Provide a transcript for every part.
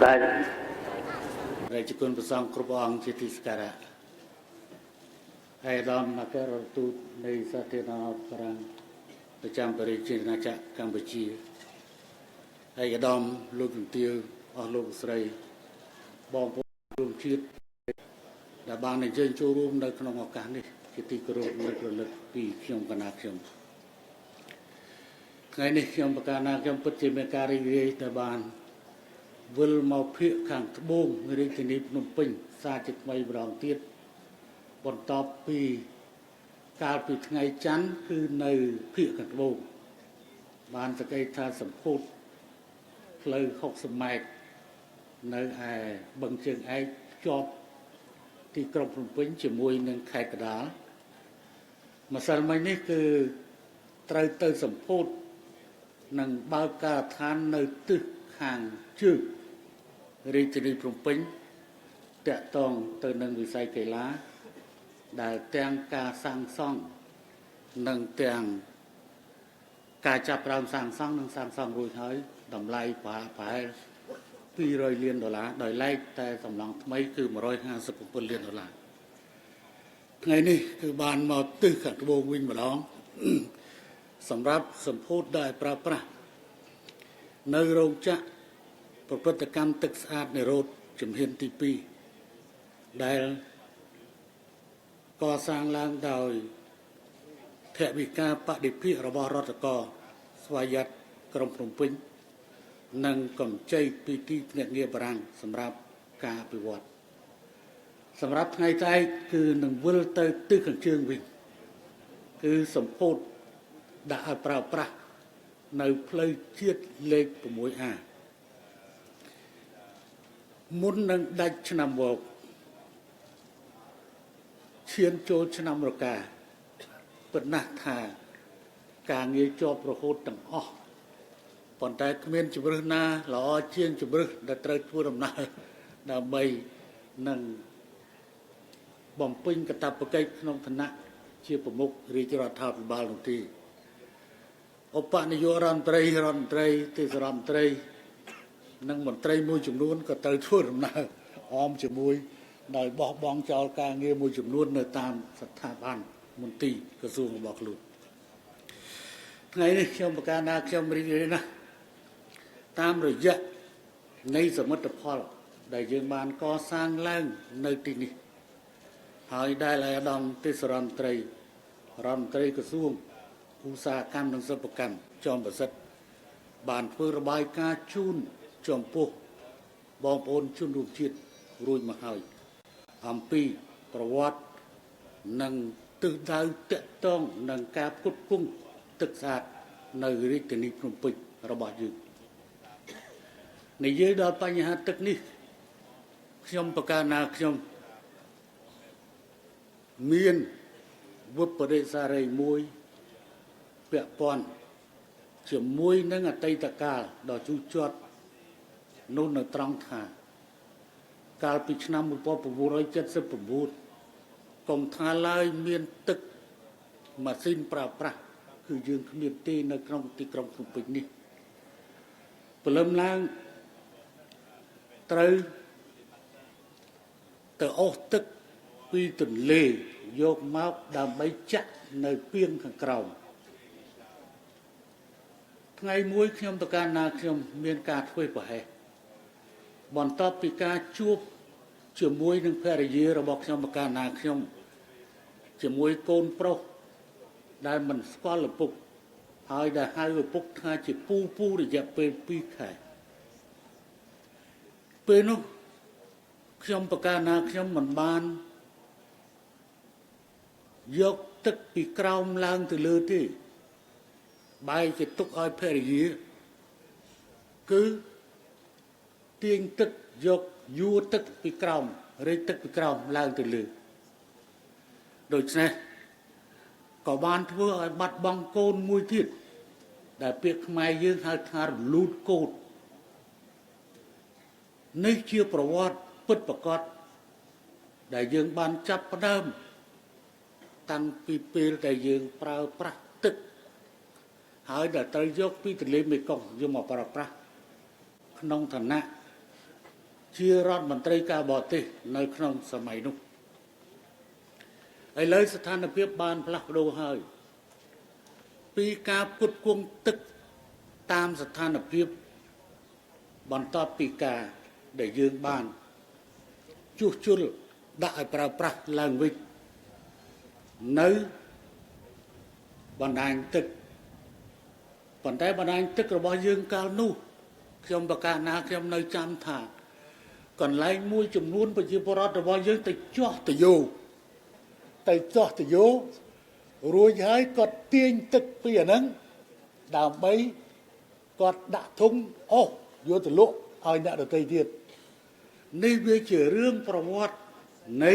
ได้รายจุกนประสงค์ครบองจิติสการะไอ้ดอมนักรตูในสถานะพลังประจำบริจินาจักรกัมพูชีไอ้ดอมลูกเตียวอลูกสไรบองพูรวมชีตแต่บางในเชิงชูรูมในขนมอากาศนี่จิติกรุณนึกระลึกปีขยมกนาขยมไงนี่ขยมประการนาขยมปฏิเมการิเรตบานวิลมาเพียขังทบงเรื่องที่นี้พนมปิงซาจิตไม่บรองเทียบนต่อปีการปีไงจันคือในเพียขังทบงบานสกายทาสัมพุทธเลยหกสมัยในไอ้บังเชิงไอ้จอบที่กรมพนมปิงจะมวยหนึ่งไข่กระดาษมาสมัยนี้คือไตรเตอร์สัมพุทธหนึ่งบาวกาทานในตึกห่างชื่อรีจินีพรมปิงแตะตองเตินหนึ่งวิสัยเกล้าได้แตงกาสร้างซ่องหนึ่งแตงกาจับรามสร้างซ่องหนึ่งสร้างซ่องรวยเฮ้ยดำไล่ป่าป่า$200 โดยไล่แต่สำรองไม่คือ$150 ไงนี่คือบานมาตื้อขัดโบวินมาล้องสำหรับสมโพธิได้ปราประในโรงจักรประพฤติกรรมตึกสะอาดในโรดจำเห็นที่ปีได้ก่อสร้างล้างโดยแถบิกาปฏิพิระบอบรัฐกรสวายัตกรมพนมปิงนั่งกำใจปีที่เงียบเงียบรังสำหรับการปฏิวัติสำหรับไงใจคือหนึ่งวิลเตอร์ตื้อขังเชิงวิ่งคือสมโพธิได้ปราประในเพลย์เชียดเล็กประมวยมุนนังได้ชนะบอกเชียนโจชนะมรกาเป็นนักทาการเงยจอบประโหดต่างอ้อปอนแต่เขมรจุบรึนาหล่อเชียนจุบรึได้ตรัสพูดอำนาจดาใบนังบ่มปิ้งกระตับประเกยขนมธนะเชียประมุกรีจราธาปิบาลลงที่อุปนิยรันตรีติสรันตรีนั่งมนตรีมวยจุ่มล้วนก็เตยทั่วลำนาออมจมวยได้บอกบองเจ้าการเงี้ยมวยจุ่มล้วนในตามสถาบันมนตรีกระทรวงบอกหลุดไงนี่เชื่อมประการนาเชื่อมบริเวณนะตามระยะในสมรรถภาพได้ยังบานก่อสร้างแรงในที่นี้หายได้หลายดองติสรันตรีกระทรวงอุตสาหกรรมทางศิลปกรรมจอมประสิทธิ์บานเพื่อระบายการชุนจอมปุ๊บองโอนชุนรูปจิตรุ่ยมาหายอัมพีประวัตินังตึกดาวเตะต้องนังกาพุทธพุ่งตึกศาสตร์ในริกนิพนมปิระบาดอยู่ในเยอะดาวปัญหาตึกนี้ขยมประการนาขยมเมียนวุฒิประเดชอะไรมวยเปียปอนเชื่อมวยนั่งอัตยตะกาดอจูจอดโน่นตรังทากาลปิชนามุปปบุรอยเจ็ดสิบปบูดกองทาลายเมียนตึกมาสิ้นปราประคือยืนขมีตีในกรงตีกรงสุปินี้เปลิมล้างเตยแต่ออกตึกปีตุนเล่ยกมาดำใบจักในเพียงขังกราวไงมวยขยมตะการนาขยมเมียนการช่วยไปบอนตอบปีกาจูบเชื่อมวยหนึ่งแพร่เยอะระบอกขยมตะการนาขยมเชื่อมวยโกนโปรได้มันสกอลปุกหายได้ให้ปุกท่าจีปูได้จะเป็นปีไข่เป็นนุขยมตะการนาขยมมันบานยกตึกปีกราวล้างtừ lơที่ใบจะตุกอ้อยเพรียคือเตียงตึกยกยูตึกปีกราวเรียตึกปีกราวล้างtừ lơโดยเฉพาะก่อบานทั่วอ้อยบัดบังโกนมวยทิศแต่เปียกไม้ยืงหาทาลูดโกดนี่เชื่อประวัติปิดประกอบได้ยืงบานจับประเดิมตั้งปีเปลได้ยืงปราประตึกหายแต่ตรยกปีตะเลไม่กองยมปราประขนองฐานะ ជារដ្ឋមន្ត្រីការបរទេសនៅក្នុងសម័យនោះឥឡូវស្ថានភាពបានផ្លាស់ប្ដូរហើយពីការផ្គត់ផ្គង់ទឹកតាមស្ថានភាពបន្ទាប់ពីការដែលយើងបានជួសជុលដាក់ឲ្យប្រើប្រាស់ឡើងវិញនៅបណ្ដាញទឹកប៉ុន្តែបណ្ដាញទឹករបស់យើងកាលនោះខ្ញុំប្រកាសណាខ្ញុំនៅចាំថាកន្លែងមួយចំនួនប្រជាពលរដ្ឋរបស់យើងទៅចោះទៅយោរួចហើយគាត់ទាញទឹកពីអាហ្នឹងដើម្បីគាត់ដាក់ធុងអស់យកទៅលក់ឲ្យអ្នកដទៃទៀតនេះវាជារឿងប្រវត្តិនៃ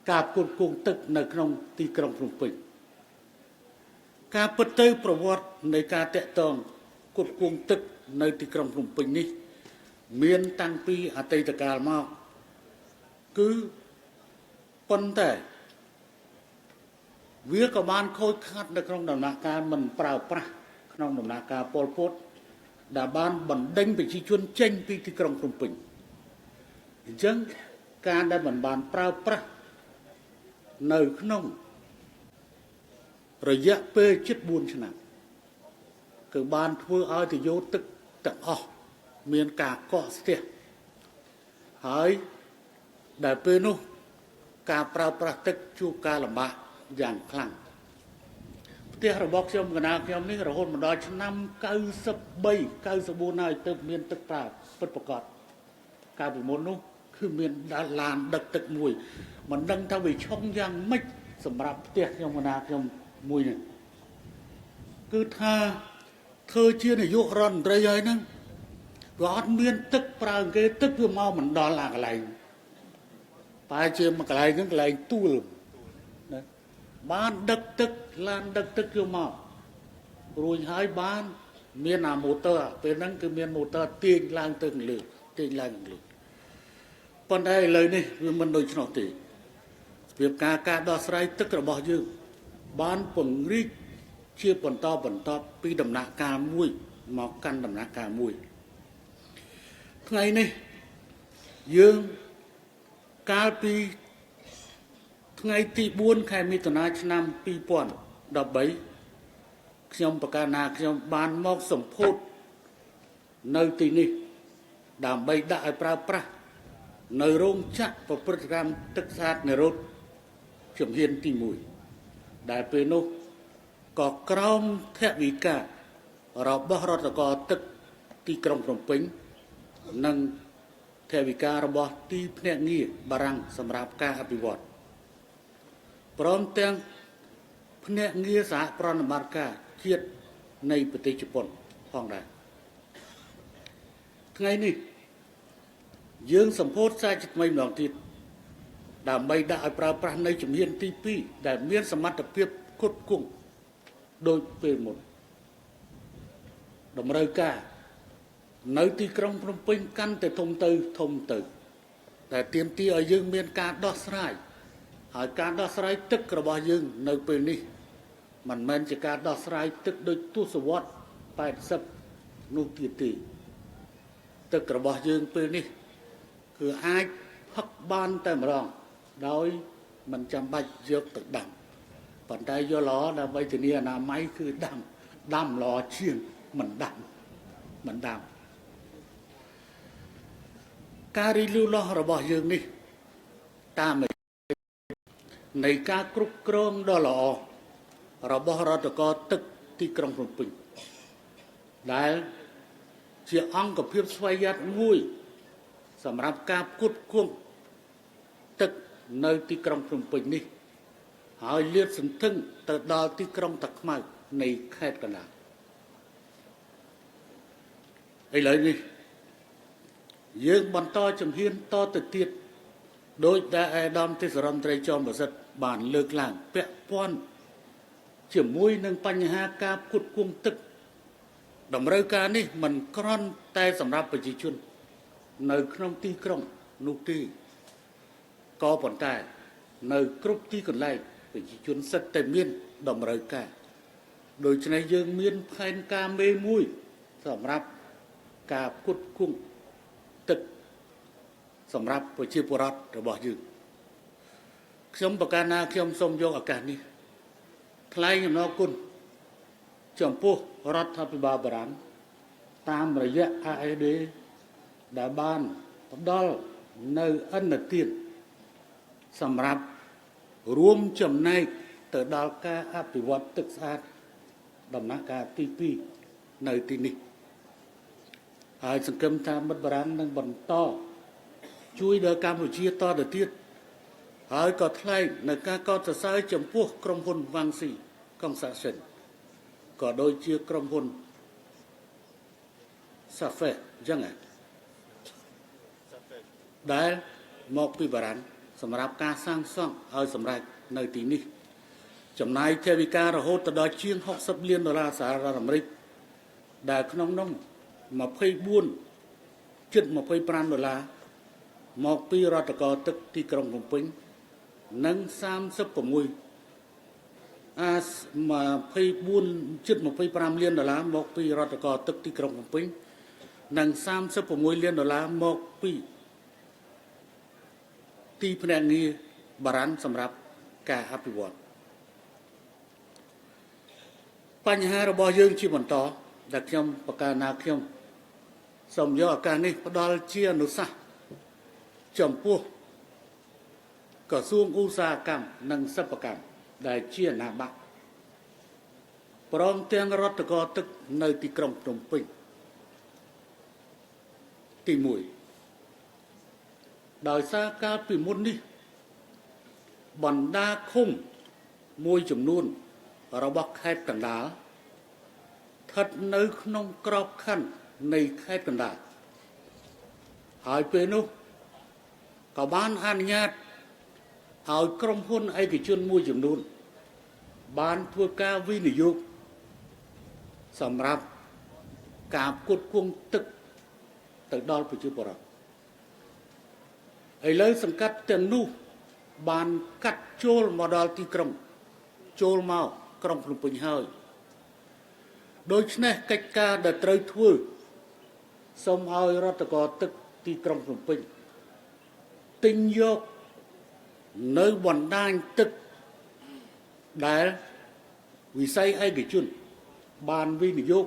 ការផ្គត់ផ្គង់ទឹកនៅក្នុងទីក្រុងភ្នំពេញការពិតទៅប្រវត្តិនៃការតាក់ទងផ្គត់ផ្គង់ទឹកនៅទីក្រុងភ្នំពេញនេះមានតាំងពីអតីតកាលមកគឺប៉ុន្តែវាក៏បានខូចខាតនៅក្នុងដំណាក់កាលមិនប្រើប្រាស់ក្នុងដំណាក់កាលប៉ុលពតដែលបានបណ្ដេញប្រជាជនចេញពីទីក្រុងភ្នំពេញអញ្ចឹងការដែលមិនបានប្រើប្រាស់នៅក្នុងរយៈពេលជិត4ឆ្នាំគឺបានធ្វើឲ្យទៅយកទឹកទាំងអស់មានការកកស្ទះហើយដែលពេលនោះការប្រើប្រាស់ទឹកជួបការលំបាកយ៉ាងខ្លាំងផ្ទះរបស់ខ្ញុំកណាខ្ញុំនេះរហូតមកដល់ឆ្នាំ93 94ហើយទើបមានទឹកប្រើពិតប្រាកដកាលពីមុននោះគឺមានឡានដឹកទឹកមួយមិនដឹងថាវាឆុងយ៉ាងម៉េចសម្រាប់ផ្ទះខ្ញុំកណាខ្ញុំមួយនេះគឺថាធ្វើជានាយករដ្ឋមន្ត្រីហើយហ្នឹងវាអត់មានទឹកប្រើគេទឹកវាមកមិនដល់អាកន្លែងតែជាមួយកន្លែងហ្នឹងកន្លែងទួលណាបានដឹកទឹកឡានដឹកទឹកយកមករួចហើយបានមានអាម៉ូទ័រពេលហ្នឹងគឺមានម៉ូទ័រទាញឡើងទៅលើប៉ុន្តែឥឡូវនេះវាមិនដូចនោះទេរបៀបការដោះស្រាយទឹករបស់យើងបានពង្រីកជាបន្តពីដំណាក់កាលមួយមកកាន់ដំណាក់កាលមួយថ្ងៃនេះយើងកាលពីថ្ងៃទី4ខែមិថុនាឆ្នាំ2013ខ្ញុំប្រកាសណាខ្ញុំបានមកសម្ពោធនៅទីនេះដើម្បីដាក់ឲ្យប្រើប្រាស់នៅរោងចក្រប្រព្រឹត្តកម្មទឹកស្អាតនិរោធជំហានទី1ដែលពេលនោះក៏ក្រោមថវិការបស់រដ្ឋបាលទឹកទីក្រុងភ្នំពេញនិងថវិការបស់ទីភ្នាក់ងារបារាំងសម្រាប់ការអភិវឌ្ឍព្រមទាំងភ្នាក់ងារសហប្រតិបត្តិការជាតិនៃប្រទេសជប៉ុនផងដែរថ្ងៃនេះយើងសម្ពោធសារជាថ្មីម្ដងទៀតដើម្បីដាក់ឲ្យប្រើប្រាស់នៅជំហានទី2ដែលមានសមត្ថភាពផ្គត់ផ្គង់ដោយពេលមុនតម្រូវការនៅទីក្រុងភ្នំពេញកាន់តែធំទៅតែទាមទារឲ្យយើងមានការដោះស្រាយហើយការដោះស្រាយទឹករបស់យើងនៅពេលនេះមិនមែនជាការដោះស្រាយទឹកដូចទសវត្ស80នោះទៀតទេទឹករបស់យើងពេលនេះគឺអាចផឹកបានតែម្ដងដោយមិនចាំបាច់យកទៅដាំប៉ុន្តែយកល្អដើម្បីធានាអនាម័យគឺដាំល្អជាងមិនដាំការរីលូតលាស់របស់យើងនេះតាមនៃការគ្រប់គ្រងដ៏ល្អរបស់រដ្ឋបាលទឹកទីក្រុងភ្នំពេញដែលជាអង្គភាពស្វ័យយ័តមួយសម្រាប់ការផ្គត់ផ្គង់ទឹកនៅទីក្រុងភ្នំពេញនេះហើយលាតសន្ធឹងទៅដល់ទីក្រុងតាខ្មៅនៃខេត្តកណ្ដាលឥឡូវនេះយើងបន្តជំហានតទៅទៀតដោយដែលអាដាមទេសរដ្ឋមន្ត្រីចោមប្រសិទ្ធបានលើកឡើងពាក់ព័ន្ធជាមួយនឹងបញ្ហាការផ្គត់ផ្គង់ទឹកតម្រូវការនេះមិនគ្រាន់តែសម្រាប់ប្រជាជននៅក្នុងទីក្រុងនោះទេក៏ប៉ុន្តែនៅគ្រប់ទីកន្លែងប្រជាជនសិតតែមានតម្រូវការដូច្នេះយើងមានផែនការមេមួយសម្រាប់ ការផ្គត់ផ្គង់ទឹកសម្រាប់ប្រជាពលរដ្ឋរបស់យើងខ្ញុំប្រកាសណាខ្ញុំសូមយកឱកាសនេះថ្លែងអំណរគុណចំពោះរដ្ឋាភិបាលបារាំងតាមរយៈ AFD ដែលបានផ្ដល់នៅឥណទានសម្រាប់រួមចំណែកទៅដល់ការអភិវឌ្ឍទឹកស្អាតដំណាក់កាលទី2នៅទីនេះហើយសង្ឃឹមថាមិត្តបារាំងនឹងបន្តជួយដល់កម្ពុជាតទៅទៀតហើយក៏ថ្លែងនៅការកោតសរសើរចំពោះក្រុមហ៊ុនវ៉ាងស៊ីកុងសាក់សិនក៏ដូចជាក្រុមហ៊ុនសាហ្វេអញ្ចឹងដែលមកពីបារាំងសម្រាប់ការសាងសង់ឲ្យសម្រេចនៅទីនេះចំណាយថវិការហូតទៅដល់ជាង$60 លានសហរដ្ឋអាមេរិកដែលក្នុងនោះ24ជិត$25មកពីរដ្ឋកោទឹកទីក្រុងភ្នំពេញនិង3624ជិត$25 លានមកពីរដ្ឋកោទឹកទីក្រុងភ្នំពេញនិង$36 លានមកពីទីភ្នាក់ងារបារាំងសម្រាប់ការអភិវឌ្ឍបញ្ហារបស់យើងជាបន្តដែលខ្ញុំប្រកាសណាខ្ញុំសូមយកឱកាសនេះផ្ដល់ជាអនុសាសន៍ចំពោះក្រសួងឧស្សាហកម្មនិងសិប្បកម្មដែលជាអាណាប័ណ្ណព្រមទាំងរដ្ឋកោទឹកនៅទីក្រុងភ្នំពេញទី1ដោយសារកាលពីមុននេះបណ្ដាឃុំមួយចំនួនរបស់ខេត្តកណ្ដាលស្ថិតនៅក្នុងក្របខ័ណ្ឌនៃខេត្តកណ្ដាលហើយពេលនោះក៏បានអនុញ្ញាតឲ្យក្រុមហ៊ុនឯកជនមួយចំនួនបានធ្វើការវិនិយោគសម្រាប់ការផ្គត់ផ្គង់ទឹកទៅដល់ប្រជាពលរដ្ឋឥឡូវសង្កាត់ទាំងនោះបានកាត់ចូលមកដល់ទីក្រុងចូលមកក្រុងភ្នំពេញហើយដូច្នេះកិច្ចការដែលត្រូវធ្វើសូមឲ្យរដ្ឋកោទឹកទីក្រុងភ្នំពេញទិញយកនៅបណ្ដាញទឹកដែលវិស័យឯកជនបានវិនិយោគ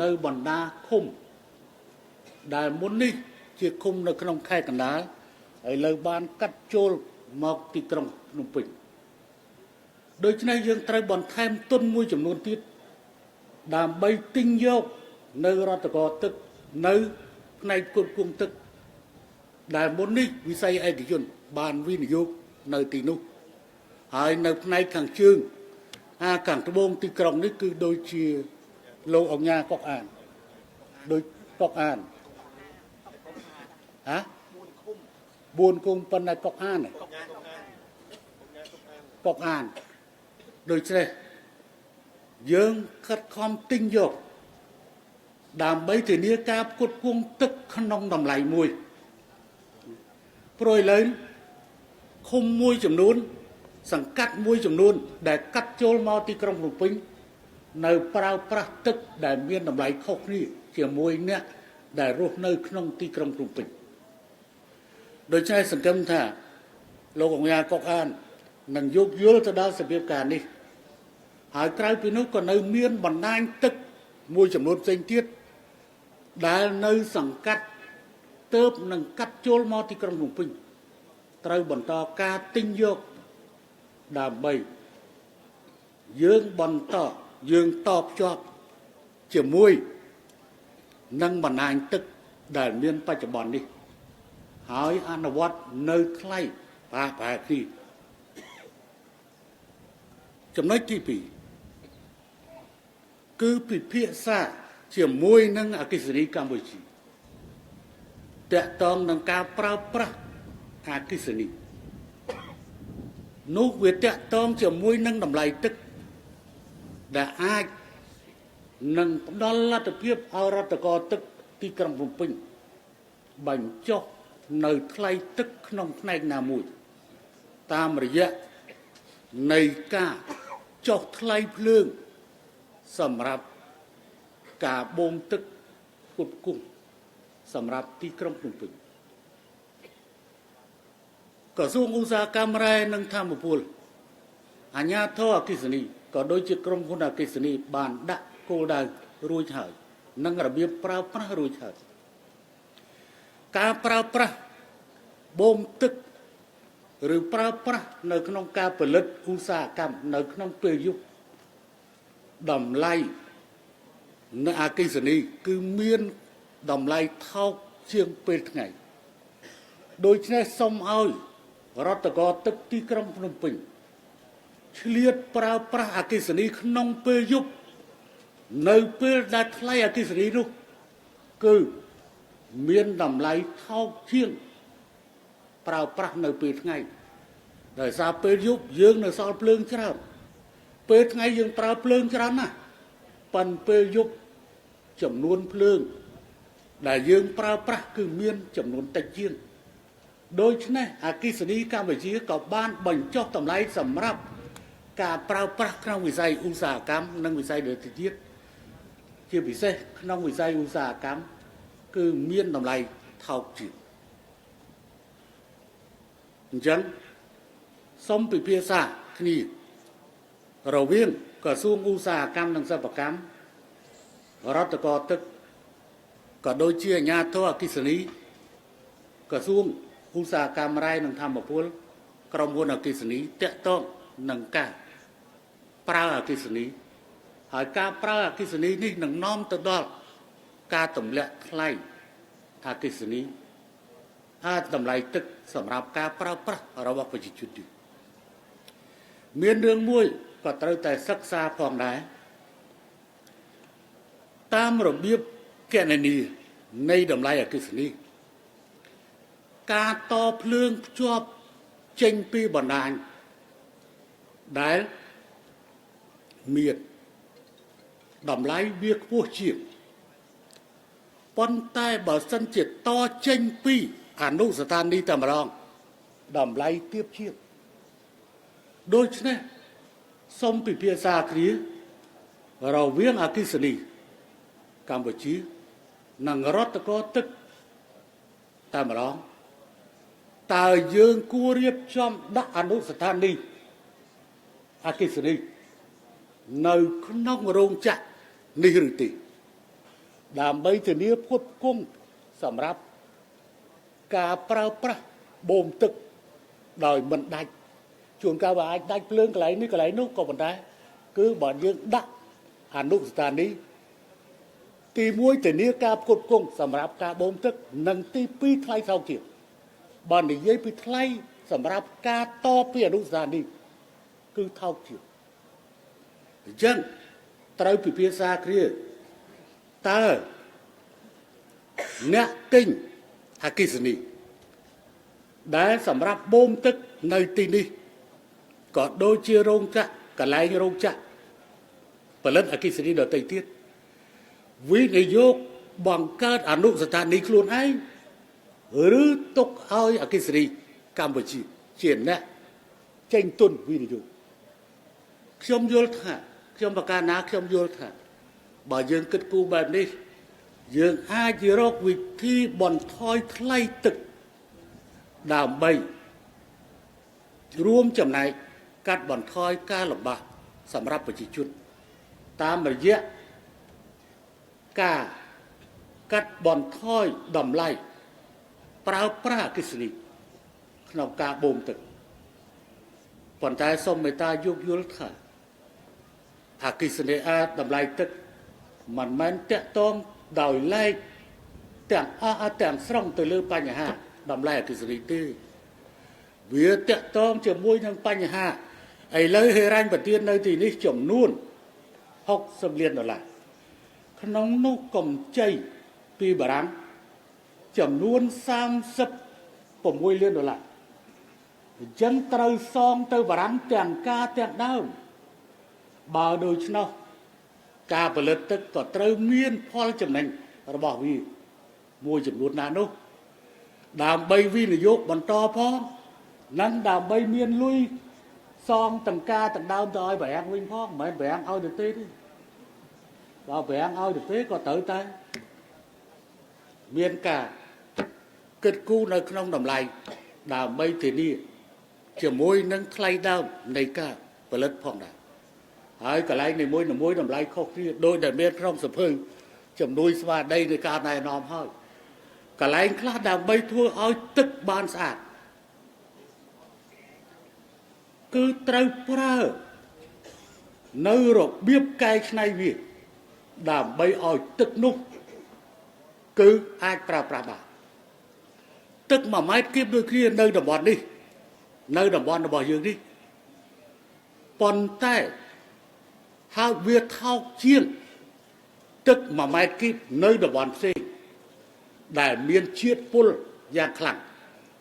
នៅបណ្ដាឃុំដែលមុននេះជាឃុំនៅក្នុងខេត្តកណ្ដាលឥឡូវបានកាត់ចូលមកទីក្រុងភ្នំពេញដូច្នេះយើងត្រូវបន្ថែមទុនមួយចំនួនទៀតដើម្បីទិញយកនៅរដ្ឋកោទឹកនៅផ្នែកផ្គត់ផ្គង់ទឹកដែលមុននេះវិស័យឯកជនបានវិនិយោគនៅទីនោះហើយនៅផ្នែកខាងជើងខាងត្បូងទីក្រុងនេះគឺដូចជាលោកអង្គញាកុកអានដូចកុកអាន4ឃុំប៉ុន្តែកុកអានដូច្នេះយើងខិតខំទិញយកដើម្បីធានាការផ្គត់ផ្គង់ទឹកក្នុងតម្លៃមួយព្រោះឥឡូវឃុំមួយចំនួនសង្កាត់មួយចំនួនដែលកាត់ចូលមកទីក្រុងភ្នំពេញនៅប្រើប្រាស់ទឹកដែលមានតម្លៃខុសគ្នាជាមួយអ្នកដែលរស់នៅក្នុងទីក្រុងភ្នំពេញដូច្នេះសង្ឃឹមថាលោកអង្គញាកុកអាននឹងយោគយល់ទៅដល់សភាពការនេះហើយក្រៅពីនោះក៏នៅមានបណ្ដាញទឹកមួយចំនួនផ្សេងទៀតដែលនៅសង្កាត់ទើបនឹងកាត់ចូលមកទីក្រុងភ្នំពេញត្រូវបន្តការទិញយកដើម្បីយើងតបជាប់ជាមួយនឹងបណ្ដាញទឹកដែលមានបច្ចុប្បន្ននេះហើយអនុវត្តនៅថ្លៃប្រហែលគ្នាចំណុចទី2គឺពិភាក្សាជាមួយនឹងអគ្គិសនីកម្ពុជាតាក់ទងនឹងការប្រើប្រាស់អគ្គិសនីនោះវាតាក់ទងជាមួយនឹងតម្លៃទឹកដែលអាចនឹងផ្ដល់លទ្ធភាពឲ្យរដ្ឋកោទឹកទីក្រុងភ្នំពេញបញ្ចុះនៅថ្លៃទឹកក្នុងផ្នែកណាមួយតាមរយៈនៃការចុះថ្លៃភ្លើងសម្រាប់ការបូមទឹកផ្គត់ផ្គង់ សម្រាប់ទីក្រុងភ្នំពេញក្រសួងឧស្សាហកម្មរ៉ែនិងធម្មពលអាជ្ញាធរអគ្គិសនីក៏ដូចជាក្រុមហ៊ុនអគ្គិសនីបានដាក់គោលដៅរួចហើយនិងរបៀបប្រើប្រាស់រួចហើយការប្រើប្រាស់បូមទឹកឬប្រើប្រាស់នៅក្នុងការផលិតឧស្សាហកម្មនៅក្នុងពេលយប់តម្លៃនៅអគ្គិសនីគឺមានតម្លៃថោកជាងពេលថ្ងៃដូច្នេះសូមឲ្យរដ្ឋាភិបាលទឹកទីក្រុងភ្នំពេញឆ្លៀតប្រើប្រាស់អគ្គិសនីក្នុងពេលយប់នៅពេលដែលថ្លៃអគ្គិសនីនោះគឺមានតម្លៃថោកជាងប្រើប្រាស់នៅពេលថ្ងៃដោយសារពេលយប់យើងនៅសល់ភ្លើងច្រើនពេលថ្ងៃយើងប្រើភ្លើងច្រើនណាស់ប៉ុន្តែពេលយប់ចំនួនភ្លើងដែលយើងប្រើប្រាស់គឺមានចំនួនតិចជាងដូច្នេះអគ្គិសនីកម្ពុជាក៏បានបញ្ចុះតម្លៃសម្រាប់ការប្រើប្រាស់ក្នុងវិស័យឧស្សាហកម្មនិងវិស័យដទៃទៀតជាពិសេសក្នុងវិស័យឧស្សាហកម្មគឺមានតម្លៃថោកជាងអញ្ចឹងសូមពិភាក្សាគ្នារវាងក្រសួងឧស្សាហកម្មនិងសិប្បកម្មរដ្ឋាភិបាលទឹកក៏ដូចជាអាជ្ញាធរអគ្គិសនីក្រសួងឧស្សាហកម្មរ៉ែនិងធម្មពលក្រុមហ៊ុនអគ្គិសនីតាក់ទងនឹងការប្រើអគ្គិសនីហើយការប្រើអគ្គិសនីនេះនឹងនាំទៅដល់ការទម្លាក់ថ្លៃអគ្គិសនីហើយតម្លៃទឹកសម្រាប់ការប្រើប្រាស់របស់ប្រជាជនទៀតមានរឿងមួយក៏ត្រូវតែសិក្សាផងដែរតាមរបៀបគណនានៃតម្លៃអគ្គិសនីការតភ្លើងភ្ជាប់ចេញពីបណ្ដាញដែលមានតម្លៃវាខ្ពស់ជាងប៉ុន្តែបើសិនជាតចេញពីអនុស្ថានីយ៍តែម្ដងតម្លៃទាបជាងដូច្នេះសូមពិភាក្សាគ្នារវាងអគ្គិសនីកម្ពុជានិងរដ្ឋាភិបាលទឹកតែម្ដងតើយើងគួររៀបចំដាក់អនុស្ថានីយ៍អគ្គិសនីនៅក្នុងរោងចក្រនេះឬទេដើម្បីធានាផ្គត់ផ្គង់សម្រាប់ការប្រើប្រាស់បូមទឹកដោយមិនដាច់ជួនកាលវាអាចដាច់ភ្លើងកន្លែងនេះកន្លែងនោះក៏ប៉ុន្តែគឺបើយើងដាក់អនុស្ថានីយ៍ទី1ធានាការផ្គត់ផ្គង់សម្រាប់ការបូមទឹកនិងទី2ថ្លៃថោកជាងបើនិយាយពីថ្លៃសម្រាប់ការតពីអនុស្ថានីយ៍គឺថោកជាងអញ្ចឹងត្រូវពិភាក្សាគ្នាតើអ្នកទិញអគ្គិសនីដែលសម្រាប់បូមទឹកនៅទីនេះក៏ដូចជារោងចក្រកន្លែងរោងចក្រផលិតអគ្គិសនីដទៃទៀតវិនិយោគបង្កើតអនុស្ថានីយ៍ខ្លួនឯងឬទុកឲ្យអគ្គិសនីកម្ពុជាជាអ្នកចេញទុនវិនិយោគខ្ញុំយល់ថាខ្ញុំប្រកាសណាខ្ញុំយល់ថាបើយើងគិតគូរបែបនេះយើងអាចរកវិធីបន្ថយថ្លៃទឹកដើម្បីរួមចំណែកកាត់បន្ថយការលំបាកសម្រាប់ប្រជាជនតាមរយៈការកាត់បន្ថយតម្លៃប្រើប្រាស់អគ្គិសនីក្នុងការបូមទឹកប៉ុន្តែសូមមេត្តាយោគយល់ថាអគ្គិសនីតម្លៃទឹកមិនមែនតាក់ទងដោយឡែកទាំងអស់ទាំងស្រុងទៅលើបញ្ហាតម្លៃអគ្គិសនីទេវាតាក់ទងជាមួយនឹងបញ្ហាឥឡូវហេរ៉ាញ់ប្រទាននៅទីនេះចំនួន$60 លានក្នុងនោះកម្ចីពីបារាំងចំនួន$36 លានអញ្ចឹងត្រូវសងទៅបារាំងទាំងការទាំងដើមបើដូច្នោះការផលិតទឹកក៏ត្រូវមានផលចំណេញរបស់វាមួយចំនួនណាស់នោះដើម្បីវិនិយោគបន្តផងនិងដើម្បីមានលុយសងទាំងការទាំងដើមទៅឲ្យបារាំងវិញផងមិនមែនបារាំងឲ្យទៅទេបើបារាំងឲ្យទៅទេក៏ត្រូវតែ មានការគិតគូរនៅក្នុងតម្លៃដើម្បីធានាជាមួយនឹងថ្លៃដើមនៃការផលិតផងដែរហើយកន្លែងនីមួយតម្លៃខុសគ្នាដោយដែលមានក្នុងសភៅជំនួយស្មារតីនៃការណែនាំហើយកន្លែងខ្លះដើម្បីធ្វើឲ្យទឹកបានស្អាតគឺត្រូវប្រើនៅរបៀបកែច្នៃវាដើម្បីឲ្យទឹកនោះគឺអាចប្រើប្រាស់បានទឹក1ម៉ែត្រគៀបដូចគ្នានៅតំបន់នេះនៅតំបន់របស់យើងនេះប៉ុន្តែហើយវាថោកជាងទឹក1ម៉ែត្រគីបនៅតំបន់ផ្សេងដែលមានជាតិពុលយ៉ាងខ្លាំង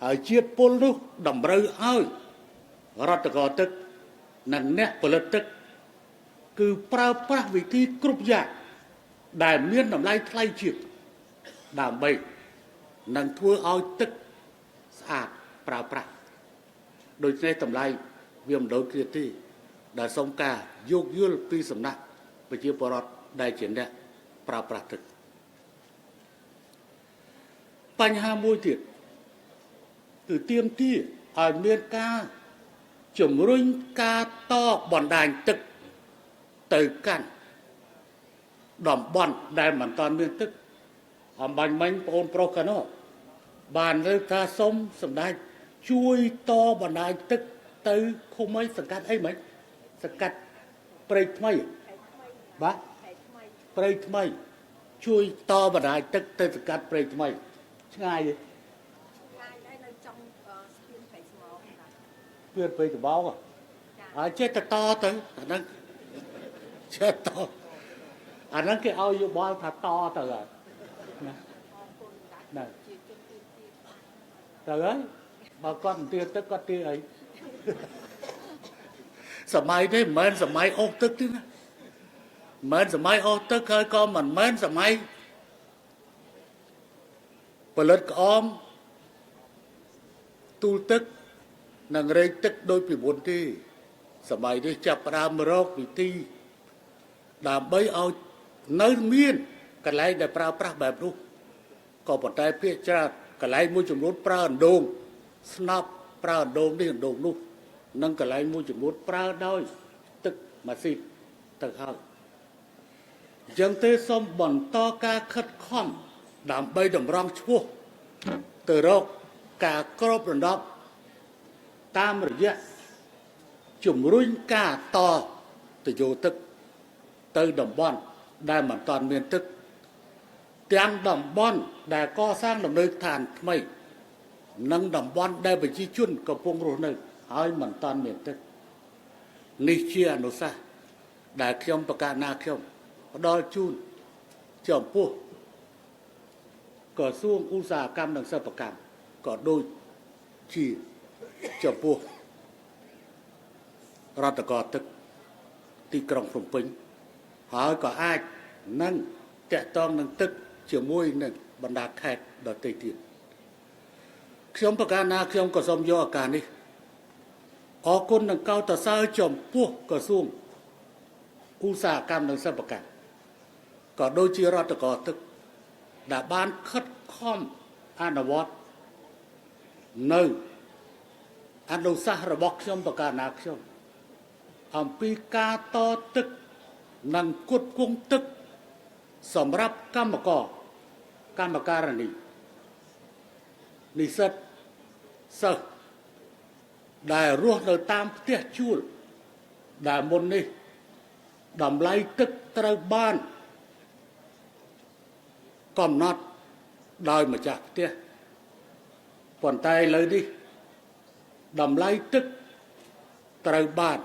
ហើយជាតិពុលនោះតម្រូវឲ្យរដ្ឋកោទឹកនិងអ្នកផលិតទឹកគឺប្រើប្រាស់វិធីគ្រប់យ៉ាងដែលមានតម្លៃថ្លៃជាងដើម្បីនឹងធ្វើឲ្យទឹកស្អាតប្រើប្រាស់ដូច្នេះតម្លៃវាមិនដូចគ្នាទេដែលសូមការយោគយល់ពីសំណាក់ប្រជាពលរដ្ឋដែលជាអ្នកប្រើប្រាស់ទឹកបញ្ហាមួយទៀតគឺទាមទារឲ្យមានការជំរុញការតបណ្ដាញទឹកទៅកាន់តំបន់ដែលមិនទាន់មានទឹកអំបញ្ញមិញបងប្រុសកណោបានលើកថាសូមសម្ដេចជួយតបណ្ដាញទឹកទៅឃុំអីសង្កាត់អីមិញសង្កាត់ព្រៃថ្មីបាទព្រៃថ្មីជួយតបណ្ដាញទឹកទៅសង្កាត់ព្រៃថ្មីឆ្ងាយទេហើយនៅចំស្ពានព្រៃស្មោកស្ពានព្រៃត្បោងហើយចេះតែតទៅអាហ្នឹងចេះតអាហ្នឹងគេឲ្យយោបល់ថាតទៅហើយណាទៅហើយបើគាត់មិនទាទឹកគាត់ទាអីសម័យនេះមិនមែនសម័យអូសទឹកទេណាមិនមែនសម័យអូសទឹកហើយក៏មិនមែនសម័យផលិតក្អមទូលទឹកនិងរែកទឹកដោយពីមុនទេសម័យនេះចាប់ផ្ដើមរកវិធីដើម្បីឲ្យនៅមានកន្លែងដែលប្រើប្រាស់បែបនោះក៏ប៉ុន្តែភាគច្រើនកន្លែងមួយចំនួនប្រើអណ្ដូងស្នប់ប្រើអណ្ដូងនេះអណ្ដូងនោះនិងកន្លែងមួយចំនួនប្រើដោយទឹកម៉ាស៊ីនទៅហើយអញ្ចឹងទេសូមបន្តការខិតខំដើម្បីតម្រង់ឈ្មោះទៅរកការគ្របដណ្ដប់តាមរយៈជំរុញការតទៅយកទឹកទៅតំបន់ដែលមិនទាន់មានទឹកទាំងតំបន់ដែលកសាងលំនៅឋានថ្មីនិងតំបន់ដែលប្រជាជនកំពុងរស់នៅហើយមិនទាន់មានទឹកនេះជាអនុសាសន៍ដែលខ្ញុំប្រកាសណាខ្ញុំផ្ដល់ជូនចំពោះក្រសួងឧស្សាហកម្មនិងសិប្បកម្មក៏ដូចជាចំពោះរដ្ឋកោទឹកទីក្រុងភ្នំពេញហើយក៏អាចនឹងតាក់ទងនឹងទឹកជាមួយនឹងបណ្ដាខេត្តដទៃទៀតខ្ញុំប្រកាសណាខ្ញុំក៏សូមយកឱកាសនេះអរគុណនិងកោតសរចំពោះក្រសួងឧស្សាហកម្មនិងសិប្បកម្មក៏ដូចជារដ្ឋកោទឹកដែលបានខិតខំអនុវត្តនៅអនុសាសន៍របស់ខ្ញុំប្រកាសណាខ្ញុំអំពីការតទឹកនិងគុតគង់ទឹកសម្រាប់កម្មការនីនិស្សិតសិស្សដែលរស់នៅតាមផ្ទះជួលដែលមុននេះតម្លៃទឹកត្រូវបានកំណត់ដោយម្ចាស់ផ្ទះប៉ុន្តែឥឡូវនេះតម្លៃទឹកត្រូវបាន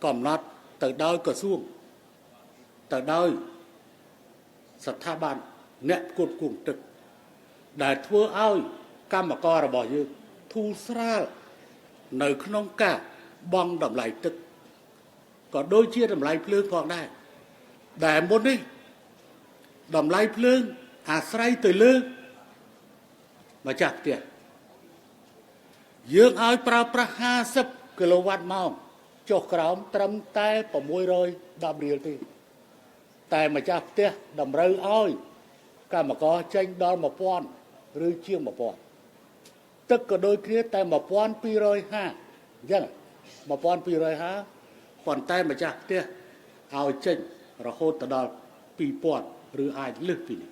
កំណត់ទៅដោយក្រសួងទៅដោយស្ថាប័នអ្នកផ្គត់ផ្គង់ទឹកដែលធ្វើឲ្យកម្មកររបស់យើងធូរស្រាលនៅក្នុងការបង់តម្លៃទឹកក៏ដូចជាតម្លៃភ្លើងផងដែរដែលមុននេះតម្លៃភ្លើងអាស្រ័យទៅលើម្ចាស់ផ្ទះយើងឲ្យប្រើប្រាស់50គីឡូវ៉ាត់ម៉ោងចុះក្រោមត្រឹមតែ610រៀលទេតែម្ចាស់ផ្ទះតម្រូវឲ្យ កម្មករចេញដល់1000ឬជាង1000ទឹកក៏ដូចគ្នាតែ1250អញ្ចឹង1250ប៉ុន្តែម្ចាស់ផ្ទះឲ្យចេញរហូតដល់2000ឬអាចលើសពីនេះ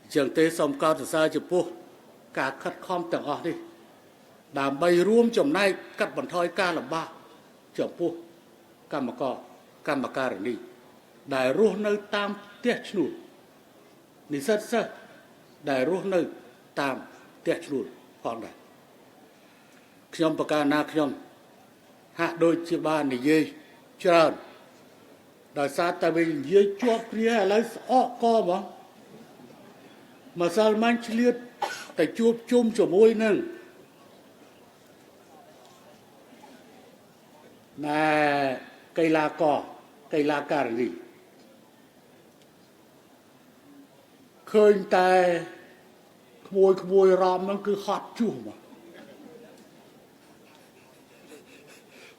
អញ្ចឹងទេសូមកោតសរសើរចំពោះការខិតខំទាំងអស់នេះដើម្បីរួមចំណែកកាត់បន្ថយការលំបាកចំពោះកម្មការិនីដែលរស់នៅតាមផ្ទះឈ្នួលនិស្សិតសិស្សដែលរស់នៅតាមផ្ទះឈ្នួលផងដែរខ្ញុំប្រកាសណាខ្ញុំហាក់ដូចជាបាននិយាយច្រើនដោយសារតែវិញនិយាយជាប់គ្នាឥឡូវស្អកកមកម្សិលមិញឆ្លៀតតែជួបជុំជាមួយនឹងណែកីឡាការិនីឃើញតែក្មួយរំហ្នឹងគឺហត់ជួសមក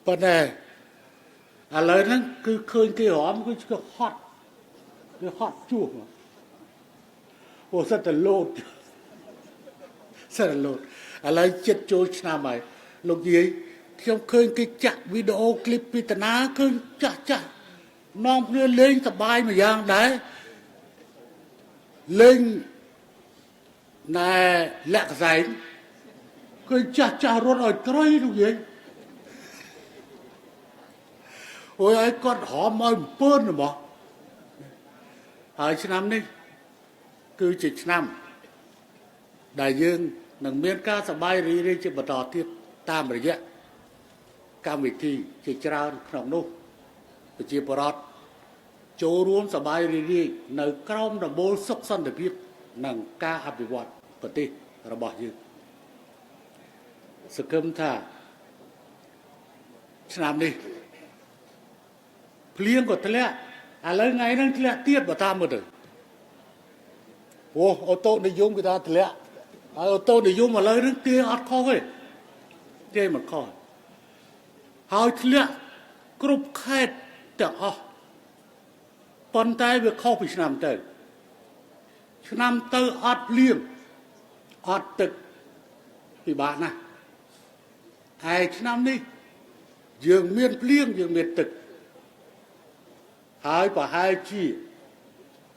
ប៉ុន្តែឥឡូវហ្នឹងគឺឃើញគេរំគឺហត់ជួសមកអូសិតតែលោតឥឡូវចិត្តចូលឆ្នាំហើយលោកយាយខ្ញុំឃើញគេចាក់វីដេអូឃ្លីបពីតាណាឃើញចាស់នាំគ្នាលេងសប្បាយមួយយ៉ាងដែរលេងណែលាក់កសែងឃើញចាស់រត់ឲ្យត្រីលោកយាយអូយឲ្យគាត់ហមឲ្យអំពើនមកហើយឆ្នាំនេះគឺជាឆ្នាំដែលយើងនឹងមានការសប្បាយរីករាយជាបន្តទៀតតាមរយៈកម្មវិធីជាច្រើនក្នុងនោះប្រជាពលរដ្ឋចូលរួមសប្បាយរីករាយនៅក្រោមដំបូលសុខសន្តិភាពនិងការអភិវឌ្ឍប្រទេសរបស់យើងសង្ឃឹមថាឆ្នាំនេះភ្លៀងក៏ធ្លាក់ឥឡូវថ្ងៃហ្នឹងធ្លាក់ទៀតបើតាមមើលទៅអូតូនិយមគេថាធ្លាក់ហើយអូតូនិយមឥឡូវហ្នឹងគេអត់ខុសទេគេមិនខុសហើយធ្លាក់គ្រប់ខេត្តទាំងអស់ប៉ុន្តែវាខុសពីឆ្នាំទៅអត់ភ្លៀងអត់ទឹកពិបាកណាស់ហើយឆ្នាំនេះយើងមានភ្លៀងយើងមានទឹកហើយប្រហែលជា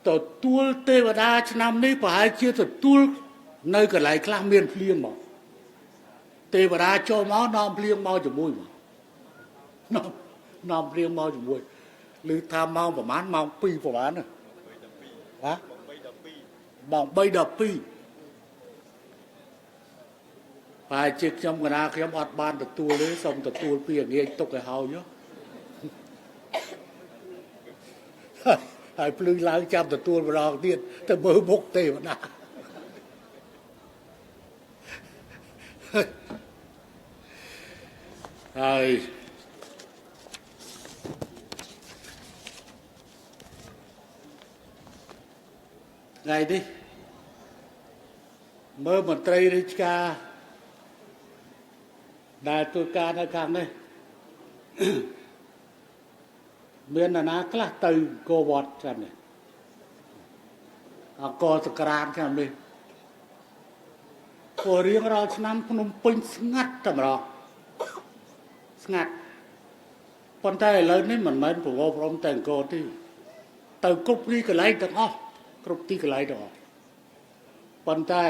ទទួលទេវតាឆ្នាំនេះប្រហែលជាទទួលនៅកន្លែងខ្លះមានភ្លៀងមកទេវតាចូលមកនាំភ្លៀងមកជាមួយមកនាំភ្លៀងមកជាមួយឬថាម៉ោងប្រហែលម៉ោង2ប្រហែលណាម៉ោង3:12ហើយជាខ្ញុំកណាខ្ញុំអត់បានទទួលទេសូមទទួលពីងាយទុកឲ្យហើយហើយភ្លឺឡើងចាំទទួលម្ដងទៀតទៅមើលមុខទេវតាហើយថ្ងៃនេះមើលមន្ត្រីរាជការដែលធ្វើការនៅខាងនេះមានអ្នកណាខ្លះទៅអង្គរវត្តឆ្នាំនេះអង្គរសក្រានឆ្នាំនេះព្រោះរៀងរាល់ឆ្នាំភ្នំពេញស្ងាត់តែម្ដងស្ងាត់ប៉ុន្តែឥឡូវនេះមិនមែនប្រវត្តិព្រមតែអង្គរទេទៅគ្រប់ទីកន្លែងទាំងអស់គ្រប់ទីកន្លែងទាំងអស់ប៉ុន្តែ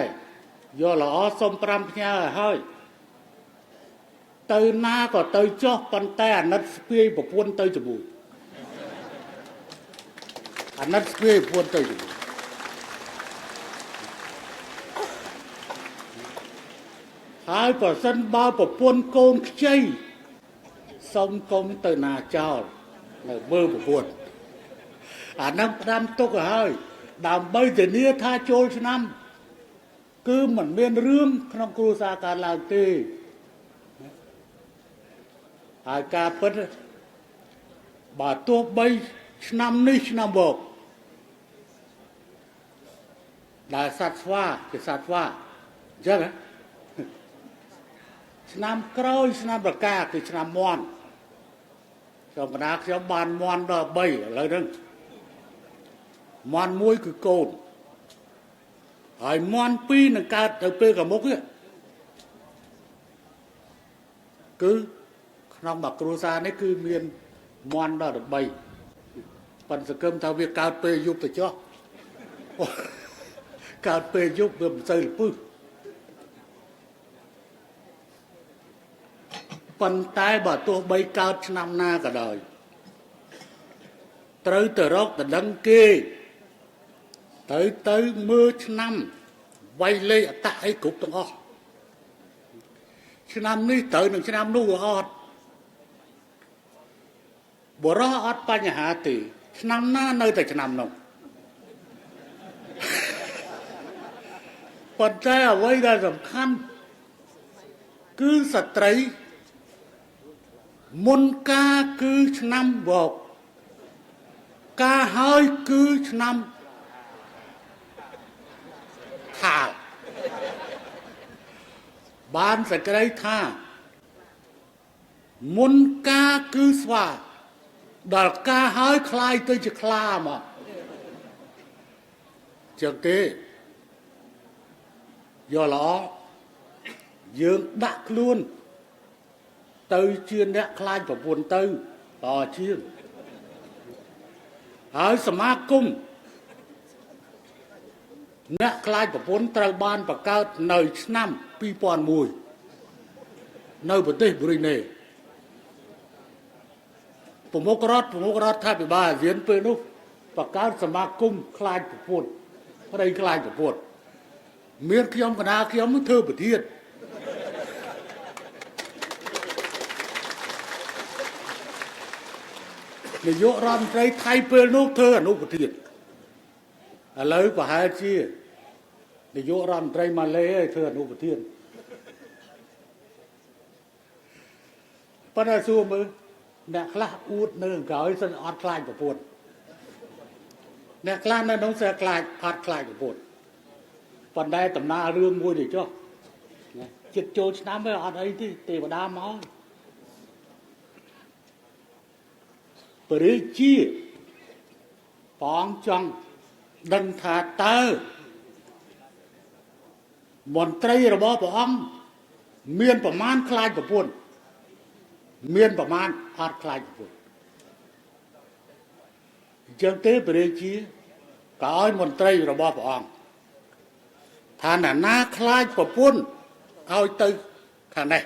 យកល្អសុំ5ផ្ញើឲ្យហើយទៅណាក៏ទៅចុះប៉ុន្តែអាណិតស្ពាយប្រពន្ធទៅជាមួយអាណិតស្ពាយប្រពន្ធទៅជាមួយហើយប្រសិនបើប្រពន្ធកូនខ្ចីសុំកុំទៅណាចោលនៅមើលប្រពន្ធអានឹងផ្ដាំទុកឲ្យហើយដើម្បីធានាថាចូលឆ្នាំគឺមិនមានរឿងក្នុងគ្រួសារកើតឡើងទេហើយការពិតបើទោះបីឆ្នាំនេះឆ្នាំមកដែលសត្វស្វាជាសត្វស្វាអញ្ចឹងឆ្នាំក្រោយឆ្នាំប្រកាគឺឆ្នាំមន់ខ្ញុំកណាខ្ញុំបានមន់ដល់3ឥឡូវហ្នឹងមន់មួយគឺកូន ហើយមន់ពីរនឹងកើតទៅពេលកមុខនេះគឺក្នុងមួយគ្រួសារនេះគឺមានមន់ដល់13ប៉ុន្តែសង្ឃឹមថាវាកើតពេលយប់ទៅចុះកើតពេលយប់វាមិនសូវលពឹសប៉ុន្តែបើទោះបីកើតឆ្នាំណាក៏ដោយត្រូវទៅរកដណ្ដឹងគេទៅមើលឆ្នាំវាយលេខអត្តអីគ្រប់ទាំងអស់ឆ្នាំនេះត្រូវនឹងឆ្នាំនោះអត់បរោះអត់បញ្ហាទេឆ្នាំណានៅតែឆ្នាំនោះប៉ុន្តែអ្វីដែលសំខាន់គឺស្ត្រីមុនការគឺឆ្នាំវកការហើយគឺឆ្នាំខាលបានសេចក្តីថាមុនការគឺស្វាដល់ការហើយคลายទៅជាខ្លាមកចឹងទេយកល្អយើងដាក់ខ្លួនទៅជាអ្នកខ្លាចប្រពន្ធទៅតជាងហើយសមាគមអ្នកខ្លាចប្រពន្ធត្រូវបានបង្កើតនៅឆ្នាំ2001នៅប្រទេសប៊្រុយណេប្រមុខរដ្ឋាភិបាលអាស៊ានពេលនោះបង្កើតសមាគមខ្លាចប្រពន្ធប្តីខ្លាចប្រពន្ធមានខ្ញុំកណាខ្ញុំធ្វើប្រធាននាយករដ្ឋមន្ត្រីថៃពេលនោះធ្វើអនុប្រធានឥឡូវប្រហែលជានាយករដ្ឋមន្ត្រីម៉ាឡេឲ្យធ្វើអនុប្រធានប៉ុន្តែសួរមើលអ្នកខ្លះអួតនៅក្រោយសិនអត់ខ្លាចប្រពន្ធអ្នកខ្លះនៅក្នុងស្រុកខ្លាចអត់ខ្លាចប្រពន្ធប៉ុន្តែដំណើររឿងមួយនេះចុះចិត្តចូលឆ្នាំហើយអត់អីទេទេវតាមកព្រះរាជាបងចង់ដឹងថាតើមន្ត្រីរបស់ព្រះអង្គមានប្រមាណខ្លាចប្រពន្ធមានប្រមាណអត់ខ្លាចប្រពន្ធអញ្ចឹងទេព្រះរាជាក៏ឲ្យមន្ត្រីរបស់ព្រះអង្គថាណាខ្លាចប្រពន្ធឲ្យទៅខាងនេះ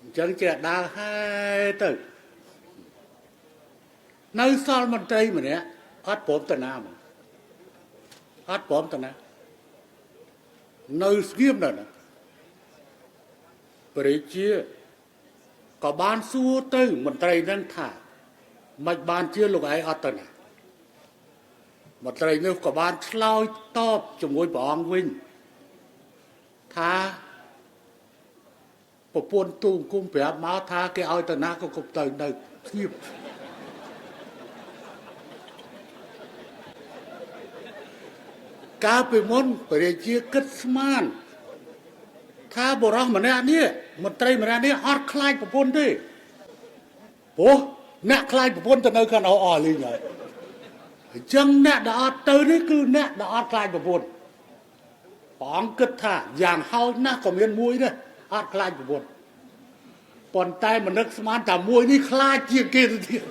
អញ្ចឹងជាដើរហើយទៅនៅសល់មន្ត្រីម្នាក់អត់ព្រមទៅណាមកអត់ព្រមទៅណានៅស្ងៀមនៅណាព្រះរាជាក៏បានសួរទៅមន្ត្រីនឹងថាមិនបានជាលោកឯងអត់ទៅណាមន្ត្រីនោះក៏បានឆ្លើយតបជាមួយព្រះអង្គវិញថាប្រពន្ធទូគុំប្រាប់មកថាគេឲ្យទៅណាក៏គប់ទៅនៅស្ងៀមកាលពីមុនព្រះរាជាគិតស្មានថាបុរសម្នាក់នេះមន្ត្រីម្នាក់នេះអត់ខ្លាចប្រពន្ធទេព្រោះអ្នកខ្លាចប្រពន្ធទៅនៅខាងអស់លីងហើយអញ្ចឹងអ្នកដែលអត់ទៅនេះគឺអ្នកដែលអត់ខ្លាចប្រពន្ធព្រះអង្គគិតថាយ៉ាងហោចណាស់ក៏មានមួយដែរអត់ខ្លាចប្រពន្ធប៉ុន្តែមិននឹកស្មានថាមួយនេះខ្លាចជាងគេទៅទៀត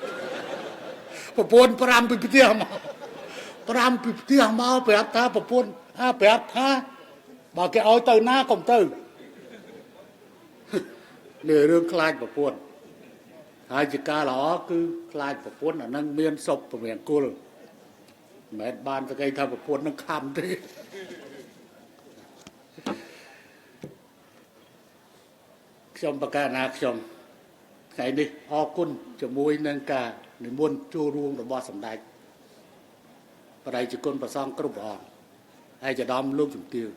ប្រពន្ធ5ពីផ្ទះមក5ពីផ្ទះមកប្រាប់ថាប្រពន្ធប្រាប់ថាបើគេឲ្យទៅណាកុំទៅនេះរឿងខ្លាចប្រពន្ធហើយជាការល្អគឺខ្លាចប្រពន្ធអានឹងមានសុបពមង្គលមិនមែនបានតែគេថាប្រពន្ធនឹងខំទេខ្ញុំប្រកាសណាខ្ញុំថ្ងៃនេះអរគុណជាមួយនឹងការនិមន្តចូលរួមរបស់សម្ដេចបរិយាជគុណប្រសងគ្រប់ព្រះអង្គហើយជាដំលោកជំទាវ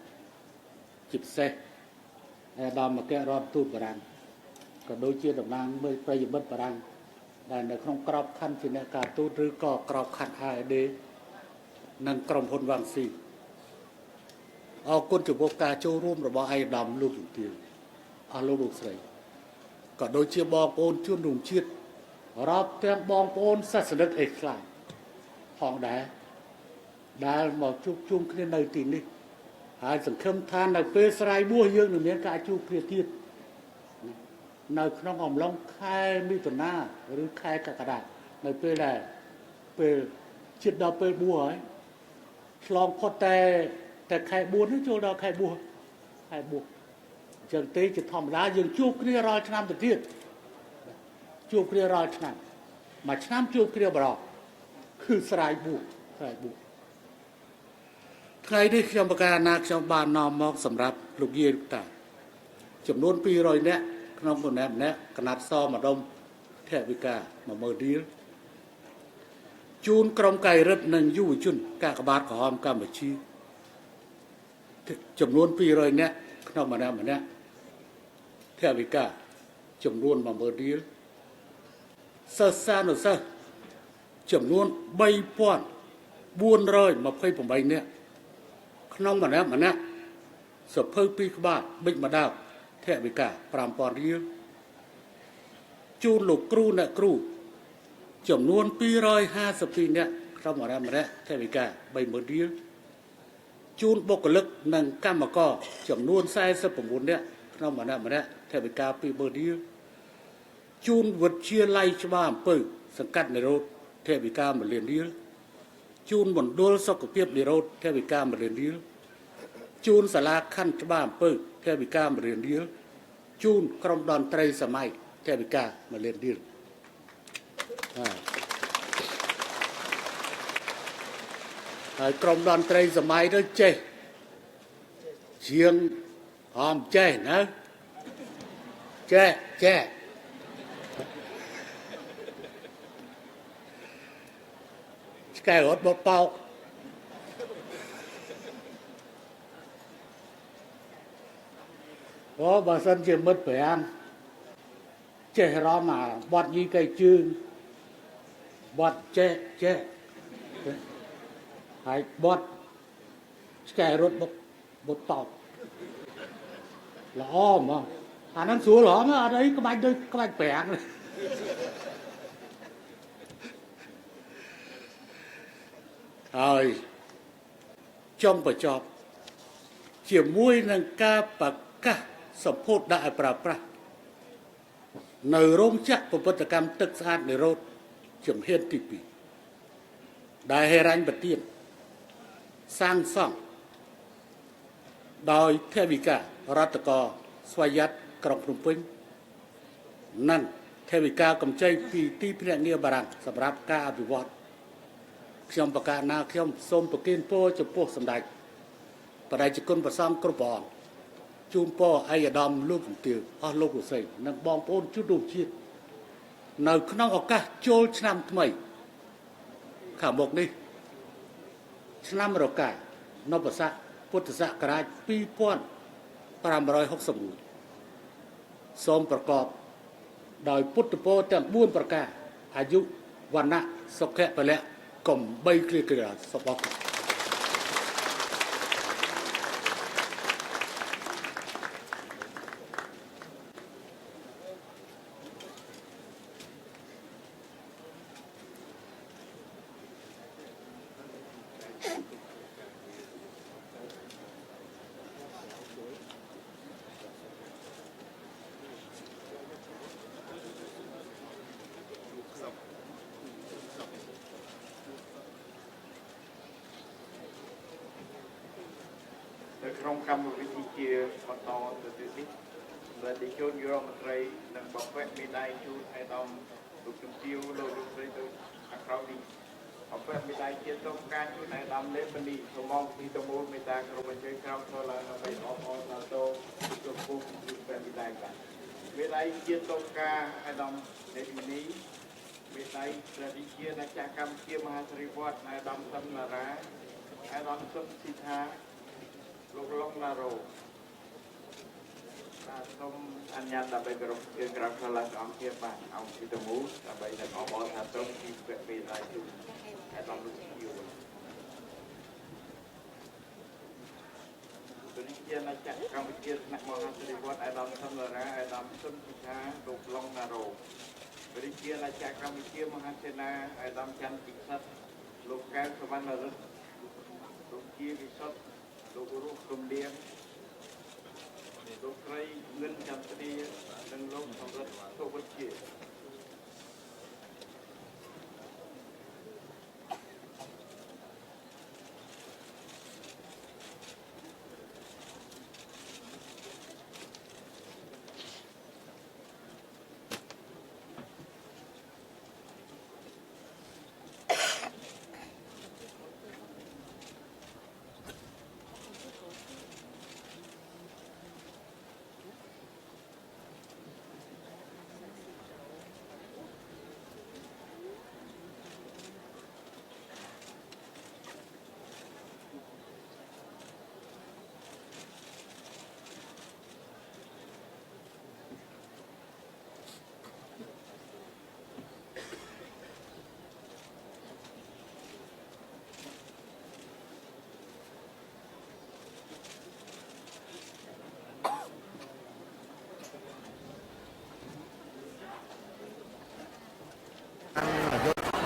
ជាពិសេសអាដាមមករដ្ឋទូតបារាំងក៏ដូចជាតំណាងមើលប្រិយមិត្តបារាំងដែលនៅក្នុងក្របខ័ណ្ឌជាអ្នកការទូតឬក៏ក្របខ័ណ្ឌ AD និងក្រុមហ៊ុនវ៉ាងស៊ីអរគុណចំពោះការចូលរួមរបស់អាដាមលោកជំទាវអស់លោកស្រីក៏ដូចជាបងប្អូនជនរួមជាតិរាប់ទាំងបងប្អូនសាសនិកអេស្លាមផងដែរ ដែលមកជួបជុំគ្នានៅទីនេះហើយសង្ឃឹមថានៅពេលស្រ័យបួសយើងនឹងមានការជួបគ្នាទៀតនៅក្នុងអំឡុងខែមិថុនាឬខែកក្កដានៅពេលដែលពេលជិតដល់ពេលបួសហើយឆ្លងផុតតែខែ4នេះចូលដល់ខែបួសអញ្ចឹងទេជាធម្មតាយើងជួបគ្នារាល់ឆ្នាំទៅទៀតជួបគ្នារាល់ឆ្នាំមួយឆ្នាំជួបគ្នាម្ដងគឺស្រ័យបួសថ្ងៃនេះខ្ញុំប្រកាសណាខ្ញុំបាននាំមកសម្រាប់លោកយាយលោកតាចំនួន200នាក់ក្នុងម្នាក់កណាត់សម្ដុំថវិកា10000រៀលជូនក្រុមកាយរដ្ឋនិងយុវជនកាកបាទក្រហមកម្ពុជាចំនួន200នាក់ក្នុងម្នាក់ថវិកាចំនួន10000រៀលសិស្សានុសិស្សចំនួន3428នាក់ក្នុងម្នាក់សភៅ2ក្បាលបិចម្ដៅថវិកា5000រៀលជូនលោកគ្រូអ្នកគ្រូចំនួន252នាក់ក្នុងម្នាក់ថវិកា30000រៀលជូនបុគ្គលិកនិងកម្មករចំនួន49នាក់ក្នុងម្នាក់ថវិកា20000រៀលជូនវិទ្យាល័យច្បារអំពើសង្កាត់និរោធថវិកា1លានរៀលជូនមណ្ឌលសុខភាពនិរោធថវិកា1លានរៀលជូនសាលាខណ្ឌច្បារអំពើថវិកា1លានរៀលជូនក្រុមតន្ត្រីសម័យថវិកា1លានរៀលហើយក្រុមតន្ត្រីសម័យទៅចេះជាងអមចេះណាចេះឆ្កែរត់បោកបើសិនជាមិត្តប្រាំចេះរំអាបត់យីកៃជើងបត់ចេះហើយបត់ឆ្កែរត់បុតតោល្អហ្មងអាហ្នឹងស្រួលហ៎អត់អីក្បាច់ដូចក្បាច់ប្រាំងហើយចុងបញ្ចប់ជាមួយនឹងការប្រកាសសម្ពោធដាក់ឲ្យប្រើប្រាស់នៅរោងចក្រប្រពុតកម្មទឹកស្អាតនិរោធជំហានទី2ដែលហេរញ្ញប្បទានសាងសង់ដោយថវិការដ្ឋកស្វយ័តក្រុងភ្នំពេញនិងថវិកាកម្ចីពីទីភ្នាក់ងារបារាំងសម្រាប់ការអភិវឌ្ឍខ្ញុំប្រកាសណាខ្ញុំសូមប្រគិនពរចំពោះសម្ដេចបដិជគុណព្រះសង្ឃគ្រប់ព្រះអង្គជូនពរឯកឧត្តមលោកជំទាវអស់លោកលោកស្រីនិងបងប្អូនជនរួមជាតិនៅក្នុងឱកាសចូលឆ្នាំថ្មីខាងមុខនេះឆ្នាំរកានពស័កពុទ្ធសករាជ2561សូមប្រកបដោយពុទ្ធពរទាំង4ប្រការអាយុវណ្ណៈសុខៈពលៈកំបីគ្រាគ្រាសពកក្នុងកម្មវិធីជាបន្តទៅទៀតនេះដែលទីជួនយុរដ្ឋមន្ត្រីនិងបព្វមេដាយជូនឯកឧត្តមលោកជំទាវលោកលោកស្រីទៅខាងក្រោមនេះបព្វមេដាយជាសូមការជូនឯកឧត្តមលេបនីសូមពីតមូលមេតាក្រុមអញ្ជើញក្រោមចូលឡើងដើម្បីអបអរសាទរចំពោះបព្វមេដាយបាទមេដាយជាសូមការឯកឧត្តមលេបនីមេដាយព្រះរាជាណាចក្រកម្ពុជាមហាសិរីវត្តឯកឧត្តមសំណារាឯកឧត្តមសុនស៊ីថាលោកឡុងណារ៉ូបាទសូមអនុញ្ញាតដើម្បីគោរពជាក្រាបថ្លែងអង្គភាពបាទអង្គពីតមូលដើម្បីនឹងអបអរសាទរពីពេលរាជជូនហើយដល់លោកជាវពលជាណាចក្រកម្ពុជាថ្នាក់មហាសិរីវត្តឯកឧត្តមសំរាឯកឧត្តមសុនពិថាលោកឡុងណារ៉ូពលជាណាចក្រកម្ពុជាមហាសេនាឯកឧត្តមច័ន្ទពិសិដ្ឋលោកកែវសវណ្ណរិទ្ធ ជាវិសុទ្ធលោករស់រំលៀងលោកស្រីងិនចន្ទនីនិងលោកសម្រិទ្ធសុវត្ថិជា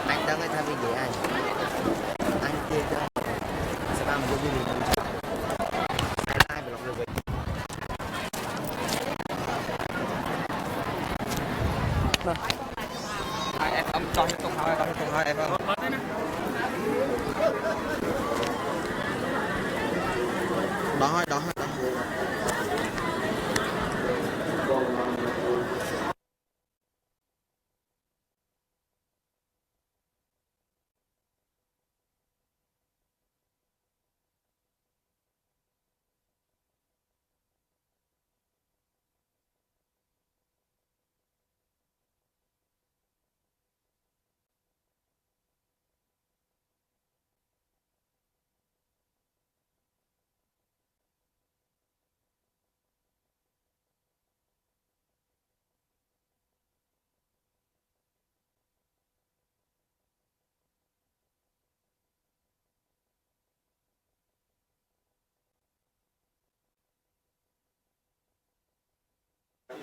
anh đang tham gia gì anh kia cho sẽ làm một cái gì sai lại một lần rồi em ông cho hết công hỏi em không đó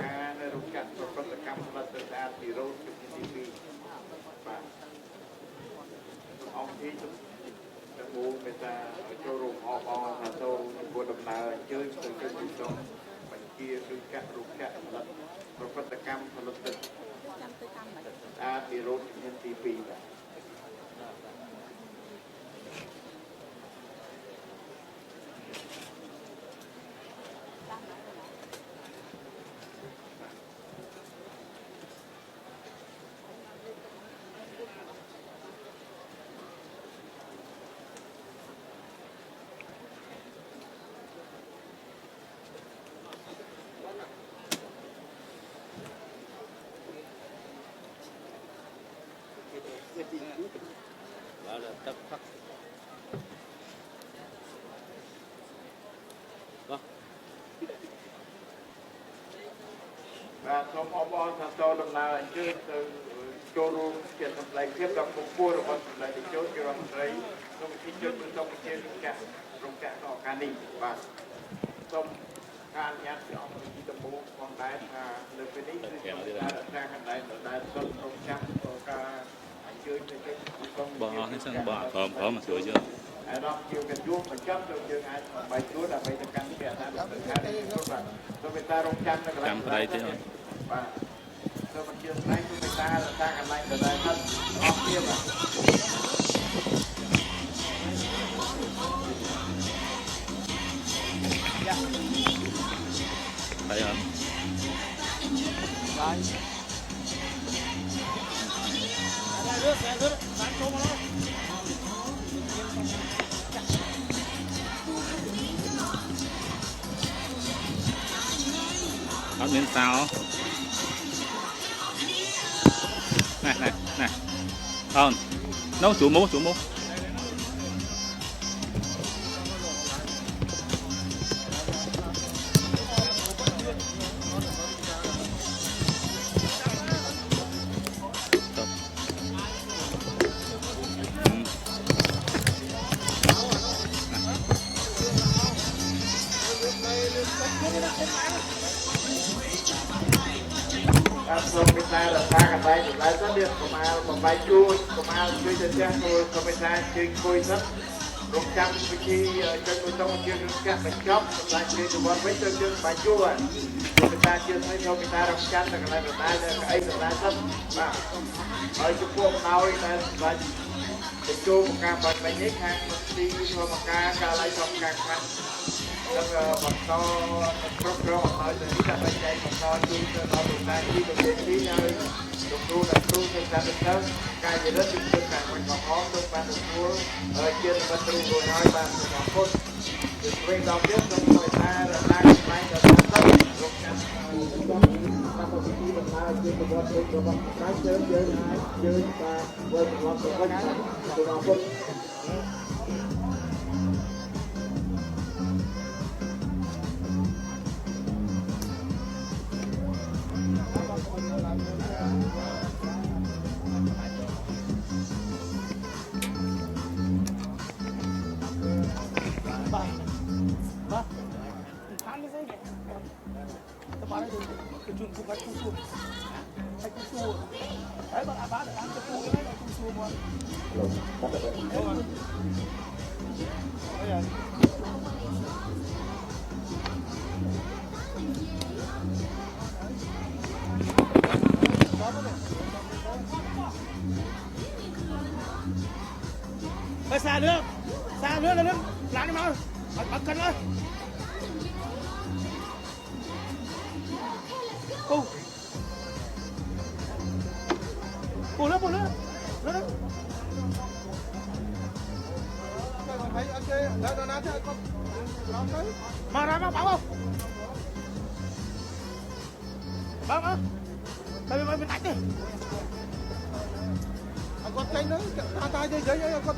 ការនៅរោងចក្រប្រព្រឹត្តកម្មផលិតស្អាតពីរ៉ូតជំនាញទី2បាទអង្គទីទាំងមូលមេតាចូលរួមអបអរសាទរចំពោះដំណើរអញ្ជើញទៅជិតទីក្រុងបញ្ជាឬកាត់រោងចក្រផលិតប្រព្រឹត្តកម្មផលិតទឹកស្អាតពីរ៉ូតជំនាញទី2បាទ Đó là tập khắc. Vâng. Và xong ông bò thằng to lần nào anh chơi từ cho luôn chuyện thằng này tiếp tục một cua rồi còn lại thì chốt cho thằng đấy xong khi chơi từ xong chơi rung cả nó can đi và xong can nhát thì ông chỉ tầm bố con đái là được cái đấy thì ra đặt ra cái đái là đái xong rung chắc rồi cả anh chơi thì cái xong Bỏ hết sân bỏ có mà sửa chưa? ai đó kêu cái chuột mà chấp rồi chưa ai bài chuột là phải căn cái ta được cái này tốt là rồi người ta rung chăm nó Chăm vào đây chứ không? và rồi mình chưa thấy người ta là ta cái này là đại thân họ kia mà Thấy không? Có miếng sao này không nấu chủ mũ rồi người ta là ta cái tay lại rất điên của mà bay chui của mà chui trên xe rồi của người ta chơi chui rất រងចាំវិធីចុចប៊ូតុងជឿនកាក់បញ្ចប់សម្រាប់ជាជំនាន់វិញទៅជឿនបាយយួរពីតាជឿននេះចូលពីតារងចាំតែកន្លែងដដែលអីដដែលទៅបាទហើយចំពោះដោយតែសម្រាប់ចូលការបាត់បែកនេះខាងទីធ្វើមកការកាល័យសំការខាងនឹងបន្តគ្រប់គ្រងឲ្យទៅនេះដើម្បីចែកបន្តជូនទៅដល់លោកតាទីទៅទីហើយលោកគ្រូអ្នកគ្រូទៅតាមទៅការយល់ពីទៅការមិនកំហំទៅបានទទួលជាបទគ្រូរួចហើយបានអរគុណគឺវិញដល់ទៀតខ្ញុំឲ្យថាតាមផ្នែកដល់តាមទៅលោកចាំតាមពិធីដំណើរជាប្រវត្តិរបស់ក្រៅយើងហើយយើងបានវិលត្រឡប់ទៅវិញសូមអរគុណ xa nữa là nước làm đi mau bật cân ơi bù nữa mà ra bảo không bảo không tại vì mày tách đi con tay nữa tay dây con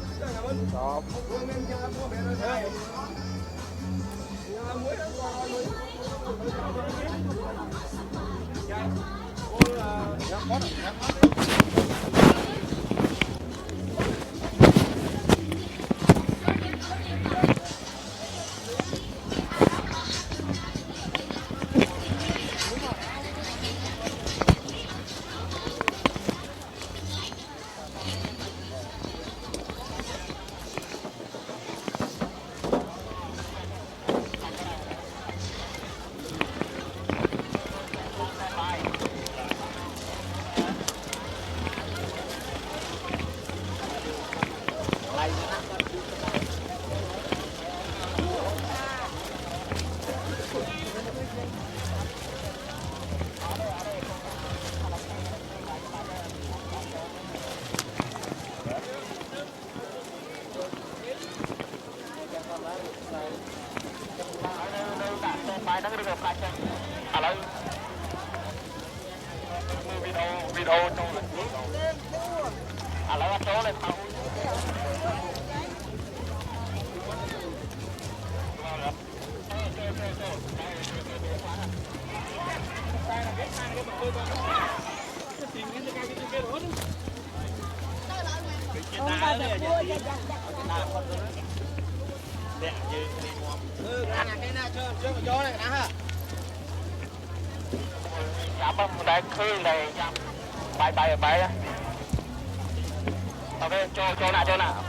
đây khơi này bay bay bay ok cho nào